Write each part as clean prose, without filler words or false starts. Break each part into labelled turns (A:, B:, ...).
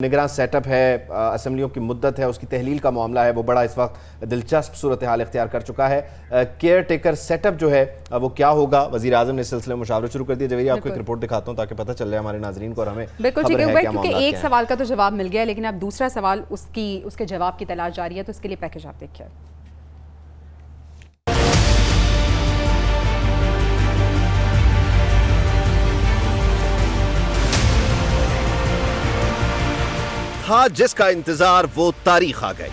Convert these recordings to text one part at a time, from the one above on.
A: निगरान सेटअप है, असम्बलियों की मुद्दत है, उसकी तहलील का मामला है, वो बड़ा इस वक्त दिलचस्प सूरत हाल इख्तियार कर चुका है। केयर टेकर सेटअप जो है वो क्या होगा, वज़ीर आज़म ने इस सिलसिले में मुशावरा शुरू कर दिया। जवेरी, आपको एक रिपोर्ट दिखाता हूँ ताकि पता चल जाए हमारे नाजरीन को और हमें।
B: बिल्कुल ठीक है, क्योंकि एक सवाल का तो जवाब मिल गया, लेकिन अब दूसरा सवाल उसके जवाब की तलाश जारी है, तो इसके लिए पैकेज आप देखिए।
A: था जिसका इंतजार वो तारीख आ गई।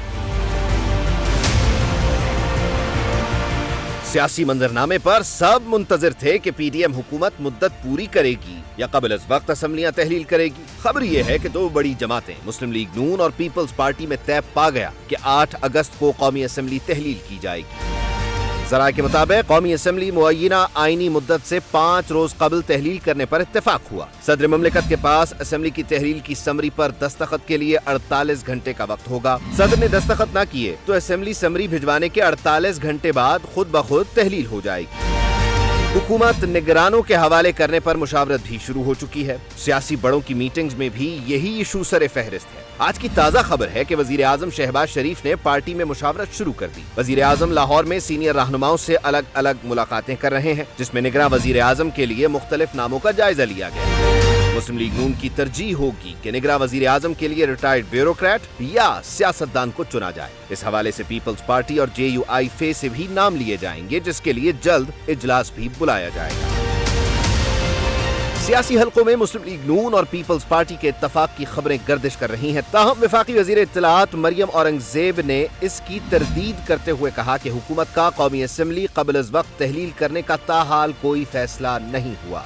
A: सियासी मंजरनामे पर सब मुंतजिर थे कि पीडीएम हुकूमत मुद्दत पूरी करेगी या कबल अज वक्त असम्बलियां तहलील करेगी। खबर यह है कि दो बड़ी जमातें मुस्लिम लीग नून और पीपल्स पार्टी में तय पा गया कि 8 अगस्त को कौमी असम्बली तहलील की जाएगी। ज़राए के मुताबिक कौमी असम्बली मुअय्यना आईनी मुद्दत से 5 रोज कबल तहलील करने पर इत्तेफाक हुआ। सदर ममलिकत के पास असम्बली की तहलील की समरी पर दस्तखत के लिए 48 घंटे का वक्त होगा। सदर ने दस्तखत न किए तो असम्बली समरी भिजवाने के 48 घंटे बाद खुद ब खुद तहलील हो जाएगी। हुकूमत निगरानों के हवाले करने पर मुशावरत भी शुरू हो चुकी है। सियासी बड़ों की मीटिंग्स में भी यही इशू सरे फहरिस्त है। आज की ताज़ा खबर है कि वजीर आजम शहबाज शरीफ ने पार्टी में मुशावरत शुरू कर दी। वजीर आजम लाहौर में सीनियर रहनुमाओं से अलग अलग मुलाकातें कर रहे हैं, जिसमें निगरान वजीर आजम के लिए मुख्तलिफ नामों का जायजा लिया गया। मुस्लिम लीग नून की तरजीह होगी कि निगरान वजीर आजम के लिए रिटायर्ड ब्यूरोक्रेट या सियासतदान को चुना जाए। इस हवाले से पीपल्स पार्टी और JUI से भी नाम लिए जाएंगे, जिसके लिए जल्द इजलास भी बुलाया जाएगा। सियासी हलकों में मुस्लिम लीग नून और पीपल्स पार्टी के इत्तफाक की खबरें गर्दिश कर रही हैं। ताहम वफाकी वजीर इत्तलात मरियम औरंगजेब ने इसकी तरदीद करते हुए कहा कि हुकूमत का कौमी असम्बली कबल अज वक्त तहलील करने का ताहाल कोई फैसला नहीं हुआ।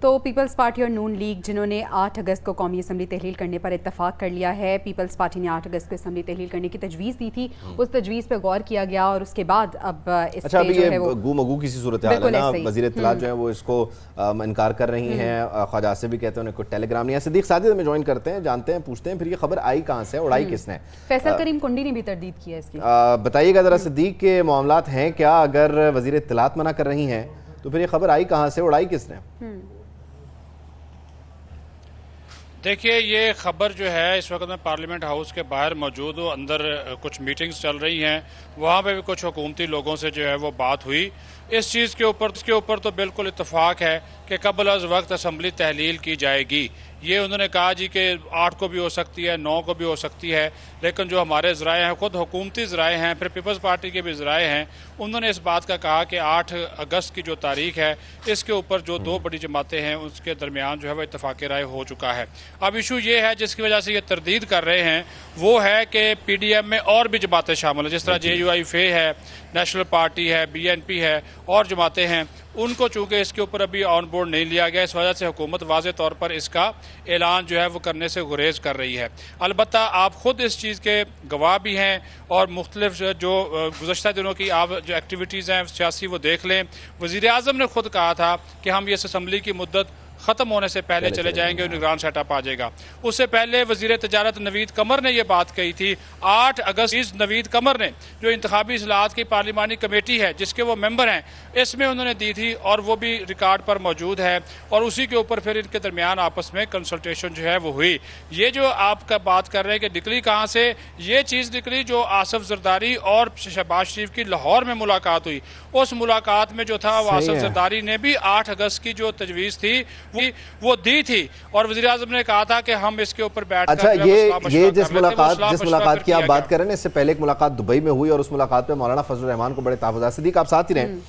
B: तो पीपल्स पार्टी और नून लीग जिन्होंने 8 अगस्त को कौमी असम्बली तहलील करने पर इत्तफाक कर लिया है, पीपल्स पार्टी ने 8 अगस्त को असम्बली तहलील करने की तजवीज़ दी थी, उस तजवीज़ पर गौर किया गया और उसके बाद अब इस
A: अच्छा, अभी ये गुमगू की सूरत हाल है ना। वज़ीर इत्तलात जो है वो इसको इनकार कर रही हैं। ख्वाजा आसिफ भी कहते हैं उन्हें कोई टेलीग्राम नहीं है। सिद्दीक साजिद हमें ज्वाइन करते हैं, जानते हैं, पूछते हैं फिर ये खबर आई कहाँ से, उड़ाई किसने।
B: फैसल करीम कुंडी ने भी तरदीद की है इसकी।
A: बताइएगा जरा सिद्दीक के मामलात हैं क्या? अगर वज़ीर इत्तलात मना कर रही हैं तो फिर ये खबर आई कहाँ से, उड़ाई किसने?
C: देखिए, ये खबर जो है इस वक्त मैं पार्लियामेंट हाउस के बाहर मौजूद हूँ। अंदर कुछ मीटिंग्स चल रही हैं, वहाँ पे भी कुछ हुकूमती लोगों से जो है वो बात हुई। इस चीज़ के ऊपर तो बिल्कुल इत्तफाक है कि कबल अज वक्त असम्बली तहलील की जाएगी। ये उन्होंने कहा जी कि 8 को भी हो सकती है, 9 को भी हो सकती है, लेकिन जो हमारे ज़राए हैं, खुद हुकूमती ज़राए हैं, फिर पीपल्स पार्टी के भी ज़राए हैं, उन्होंने इस बात का कहा कि 8 अगस्त की जो तारीख है, इसके ऊपर जो 2 बड़ी जमातें हैं उसके दरमियान जो है वह इत्तफाक़ राय हो चुका है। अब इशू ये है जिसकी वजह से ये तरदीद कर रहे हैं, वो है कि PDM में और भी जमातें शामिल हैं, जिस तरह JUI है, नेशनल पार्टी है, BNP है और जमातें हैं। उनको चूँकि इसके ऊपर अभी ऑन बोर्ड नहीं लिया गया, इस वजह से हुकूमत वाज़े तौर पर इसका ऐलान जो है वो करने से गुरेज कर रही है। अलबत्ता आप ख़ुद इस चीज़ के गवाह भी हैं और मुख्तलिफ जो गुज़श्ता दिनों की आप जो एक्टिविटीज़ हैं सियासी वो देख लें। वज़ीर आज़म ने खुद कहा था कि हम इस असम्बली की मुद्दत ख़त्म होने से पहले चले जाएंगे और निगरान सेटअप आ जाएगा। उससे पहले वज़ीर तजारत नवीद कमर ने यह बात कही थी। 8 अगस्त नवीद कमर ने जो इंतखाबी इस्लाहात की पार्लिमानी कमेटी है जिसके वो मेंबर हैं, इसमें उन्होंने दी थी और वो भी रिकॉर्ड पर मौजूद है और उसी के ऊपर फिर इनके दरमियान आपस में कंसल्टेशन जो है वो हुई। ये जो आपका बात कर रहे हैं कि निकली कहाँ से, ये चीज़ निकली जो आसिफ जरदारी और शहबाज शरीफ की लाहौर में मुलाकात हुई। उस मुलाकात में जो था वो आसिफ जरदारी ने भी 8 अगस्त की जो तजवीज़ थी वो दी थी और वज़ीर आज़म ने कहा था कि हम इसके ऊपर बैठ
A: अच्छा, ये जिस मुलाकात की आप बात कर रहे हैं, इससे पहले एक मुलाकात दुबई में हुई और उस मुलाकात पे मौलाना फजल रहमान को बड़े तहफ़्फ़ुज़ात। सिद्दीक आप साथ ही रहें।